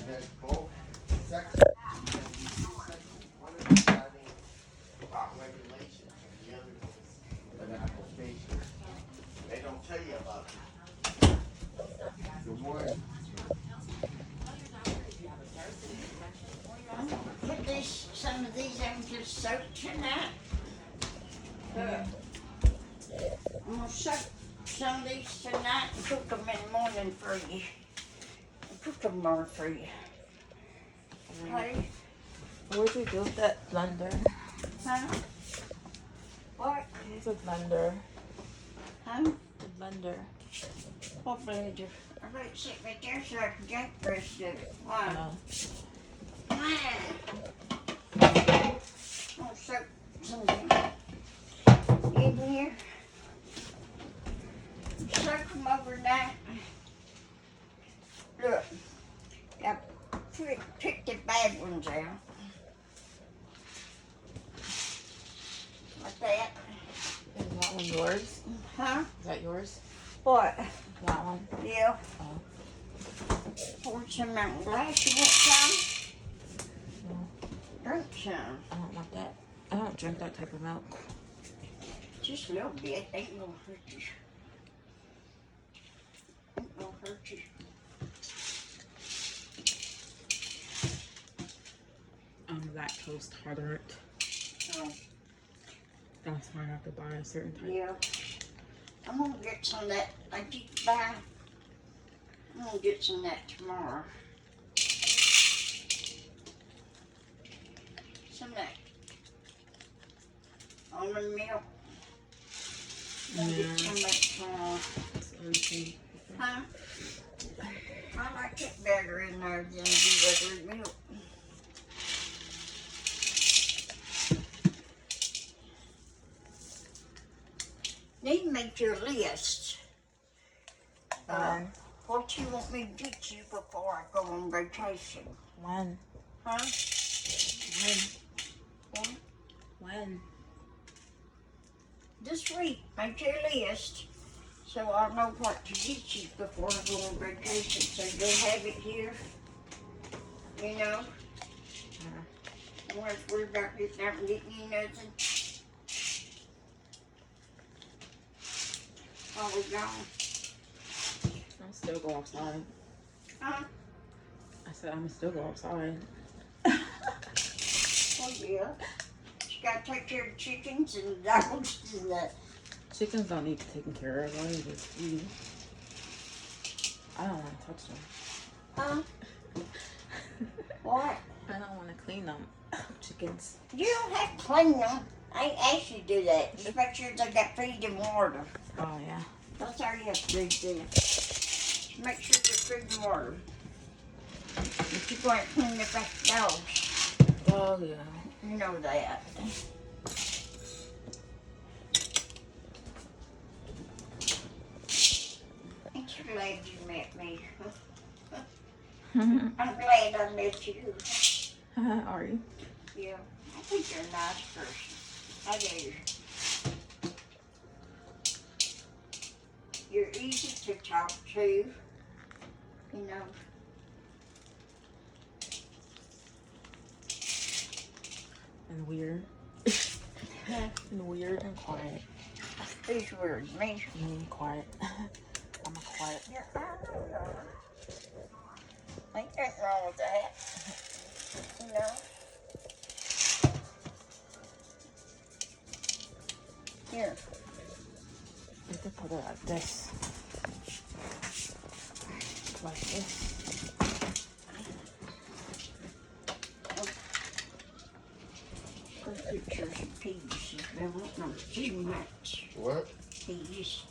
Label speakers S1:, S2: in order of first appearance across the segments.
S1: that both sections, one of them having regulations, and the other is an application. They don't tell you about it. The one.
S2: Put some of these into soak tonight. I'm gonna soak some of these tonight and cook them in the morning for you. Cook them more for you. Okay?
S3: Where'd you do that blender?
S2: Huh? What?
S3: Where's the blender?
S2: Huh?
S3: The blender.
S2: What blender? I let it sit right there so I can drink the rest of it. Why?
S3: No.
S2: Why? I'll soak some of them in here. Soak them overnight. Look, I pick the bad ones out. Like that.
S3: Is that one yours?
S2: Huh?
S3: Is that yours?
S2: What?
S3: That one?
S2: Yeah.
S3: Oh.
S2: Pour some out in glass. You want some?
S3: No.
S2: Drink some.
S3: I don't want that. I don't drink that type of milk.
S2: Just a little bit. Ain't gonna hurt you. Ain't gonna hurt you.
S3: I'm lactose tolerant.
S2: Oh,
S3: That's why I have to buy a certain type.
S2: yeah. I'm gonna get some of that. I did buy. I'm gonna get some of that tomorrow. Some of that almond milk. I'm gonna get some of that tomorrow. Huh? I like it better in there than the regular milk. Need to make your list. What you want me to get you before I go on vacation?
S3: When?
S2: Huh?
S3: When?
S2: What?
S3: When?
S2: This week, make your list so I'll know what to get you before I go on vacation. So you'll have it here. You know? I don't have to worry about getting out and getting you nothing. While we're gone.
S3: I'll still go outside.
S2: Huh?
S3: I said I'm still go outside.
S2: Oh yeah. You gotta take care of the chickens and the dogs and the...
S3: Chickens don't need taken care of. I need to feed. I don't want to touch them.
S2: Huh? What?
S3: I don't want to clean them. Chickens.
S2: You don't have to clean them. I ain't asked you to do that. Just make sure they got feed and water.
S3: Oh yeah.
S2: That's all you have to do. Just make sure they're feed and water. But you're going to clean up after dogs.
S3: Oh yeah.
S2: You know that. Ain't you glad you met me? I'm glad I met you.
S3: Are you?
S2: Yeah, I think you're a nice person. I do. You're easy to talk to, you know.
S3: And weird. And weird and quiet.
S2: These words, me.
S3: Quiet. I'm a quiet.
S2: Yeah, I don't know. Ain't nothing wrong with that. You know. Here.
S3: You can put it like this. Like this.
S2: Put pictures of peas. They won't know too much.
S1: What?
S2: Peas.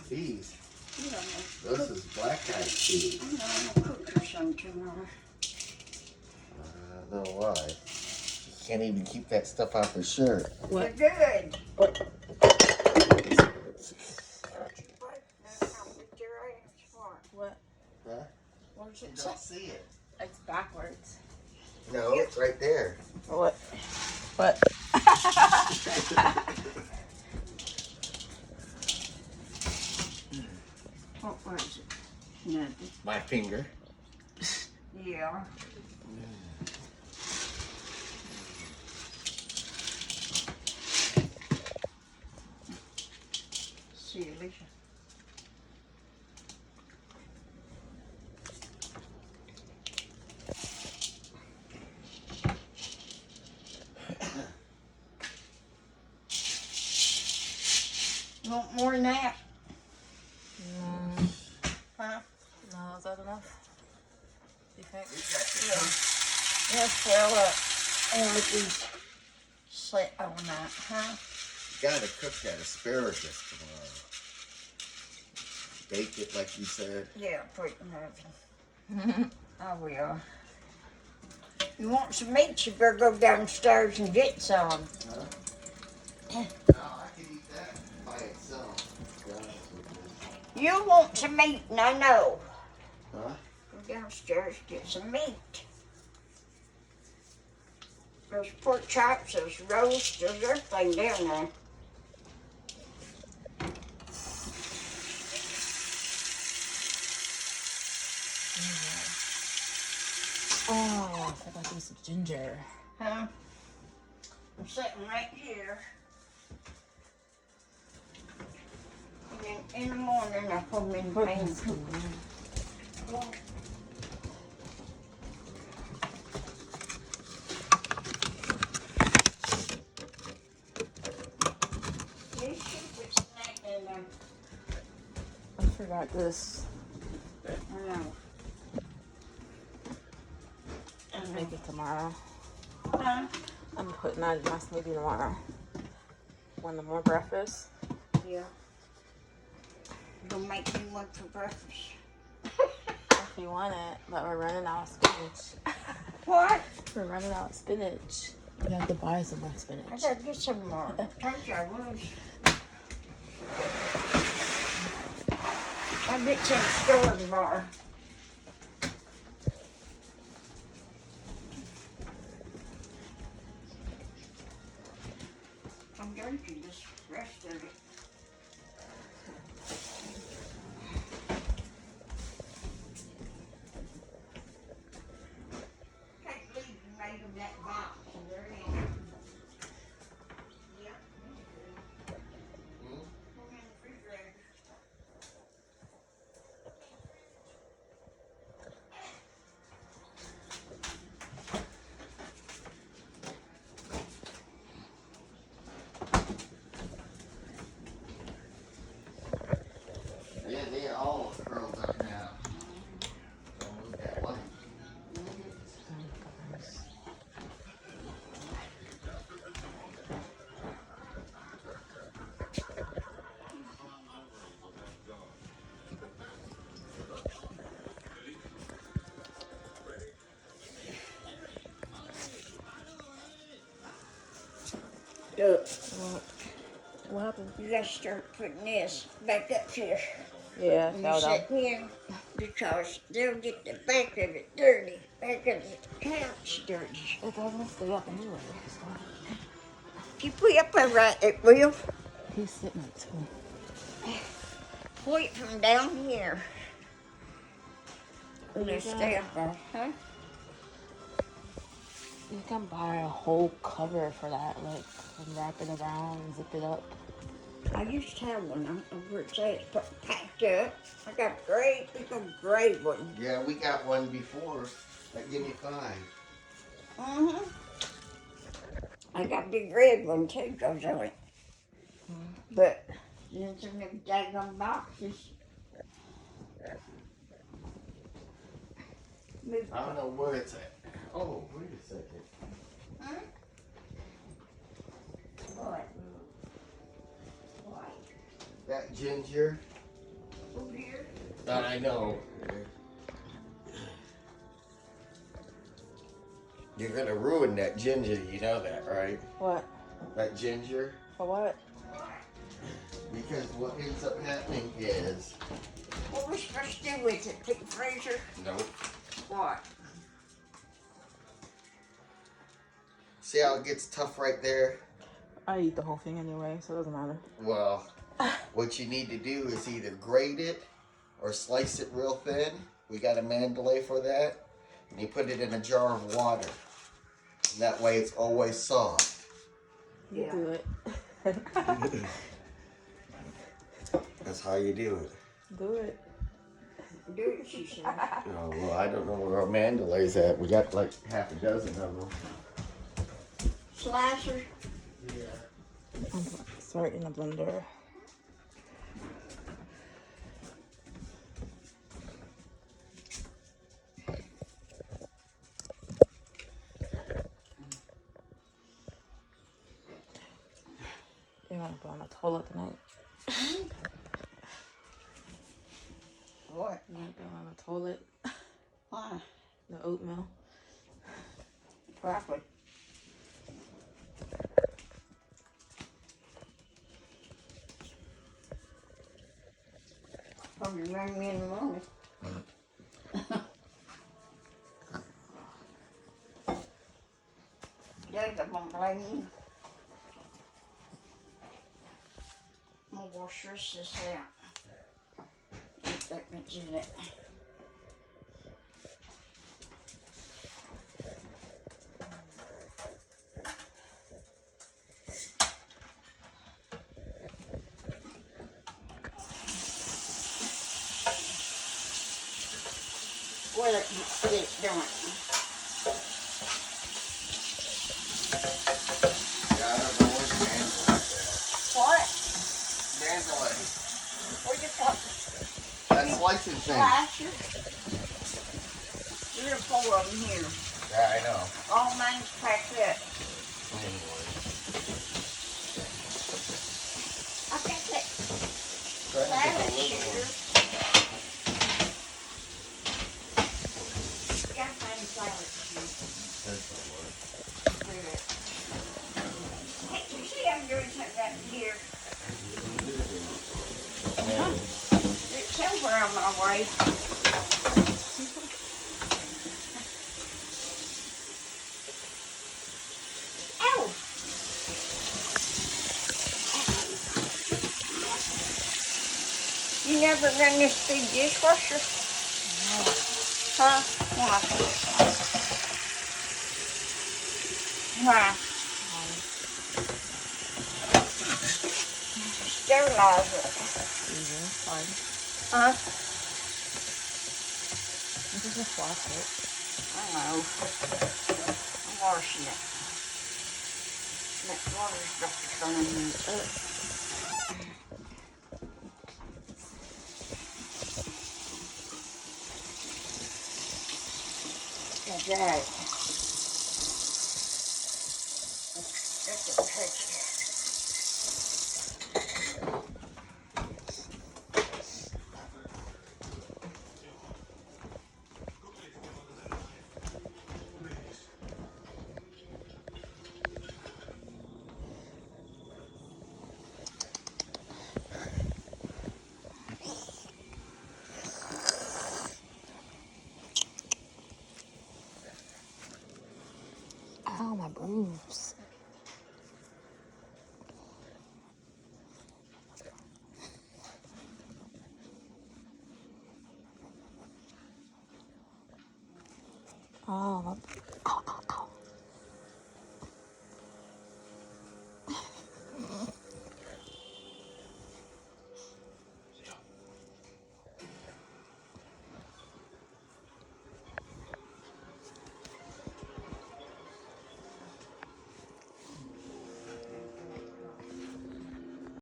S1: Peas.
S2: You don't know.
S1: This is black eyed peas.
S2: I know I'm gonna cook her some tomorrow.
S1: I don't know why. You can't even keep that stuff off your shirt.
S3: What?
S2: They're good.
S3: What?
S1: Huh?
S2: What does
S1: You
S2: it say?
S1: don't see it.
S3: It's backwards.
S1: No, it's right there.
S3: What? What?
S2: What was it? Nothing.
S1: My finger.
S2: Yeah. Yeah. Silly. You want more than that?
S3: No.
S2: Huh?
S3: No, is that enough? You think?
S2: Yeah. Yes, well, and with these set on that, huh?
S1: You gotta cook that asparagus tomorrow. Bake it like you said.
S2: Yeah, put it in the oven. I will. You want some meat, you better go downstairs and get some.
S1: Huh? No, I can eat that by itself. To be honest with
S2: You want some meat, and I know.
S1: you. Huh?
S2: Go downstairs, get some meat. There's pork chops, there's roast, there's everything down there.
S3: Oh, I forgot to use some ginger.
S2: Huh? I'm sitting right here. And then in the morning, I put them in the pan.
S3: I forgot this.
S2: I know.
S3: I'll make it tomorrow.
S2: Huh?
S3: I'm putting that in my smoothie tomorrow. One more breakfast.
S2: Yeah. Gonna make me one for breakfast.
S3: If you want it, but we're running out of spinach.
S2: What?
S3: We're running out of spinach. We have to buy some more spinach.
S2: I gotta get some more. I told you I was. I'll get some store tomorrow. I'm drinking this rest of it. Can't believe you made them that box and they're in. Yep.
S1: Hmm?
S2: Put 'em in the refrigerator.
S1: Yeah, they all curled up now. Don't move that one.
S2: Look,
S3: What happened?
S2: you gotta start putting this back up here.
S3: Yeah,
S2: When
S3: fell
S2: you
S3: down.
S2: sit in, because they'll get the back of it dirty, back of the couch dirty.
S3: It doesn't stay up anyway.
S2: If you put up there right, it will.
S3: He's sitting up too.
S2: Pull it from down here. And
S3: You
S2: they stay up there, huh?
S3: You can buy a whole cover for that, like, and wrap it around and zip it up.
S2: I used to have one. I don't know where it's at. It's packed up. I got a great big old gray one.
S1: Yeah, we got one before. That give me 5.
S2: Mm-hmm. I got a big red one too, goes on it. But it's in them daggone boxes. Move.
S1: I don't know where it's at. Oh, wait a second.
S2: Huh? What? What?
S1: That ginger
S2: Over here?
S1: that I know. You're gonna ruin that ginger, you know that, right?
S3: What?
S1: That ginger.
S3: For what?
S1: Because what ends up happening is...
S2: What we supposed to do with it? Put in the freezer?
S1: Nope.
S2: What?
S1: See how it gets tough right there?
S3: I eat the whole thing anyway, so it doesn't matter.
S1: Well, what you need to do is either grate it or slice it real thin. We got a Mandalay for that. and you put it in a jar of water. And that way it's always soft.
S3: You do it.
S1: That's how you do it.
S3: Do it.
S2: Do it, she said.
S1: Oh, well, I don't know where our Mandalay's at. We got like half a dozen of them.
S2: Slicer.
S3: Start in the blender. You're gonna put on the toilet tonight.
S2: What?
S3: You're gonna put on the toilet.
S2: Why?
S3: The oatmeal.
S2: Probably. Probably rang me in the morning. Dad, I won't blame you. I'm gonna wash this out. Get that much in it. Well, it's done.
S1: Yeah, I don't know where's Mandalay's at.
S2: What?
S1: Mandalay.
S2: Where you put
S1: That slicing thing.
S2: slicer? There are 4 of them here.
S1: Yeah, I know.
S2: All mine's packed up.
S1: Anyway.
S2: I got that
S1: Trying to get
S2: salad
S1: the little
S2: sugar.
S1: one.
S2: Got to find salad sugar.
S1: That's not work.
S2: Hey, you see I'm doing something up here. It's somewhere on my way. Ow! You never run this big dishwasher?
S3: No.
S2: Huh? Why? Why? Sterilize it.
S3: Easy. Fine.
S2: Huh?
S3: I'm just gonna wash it.
S2: I know. I'm washing it. That water's got to come in it. That's right. That's a touch.
S3: Ow, my boobs. Oh, my...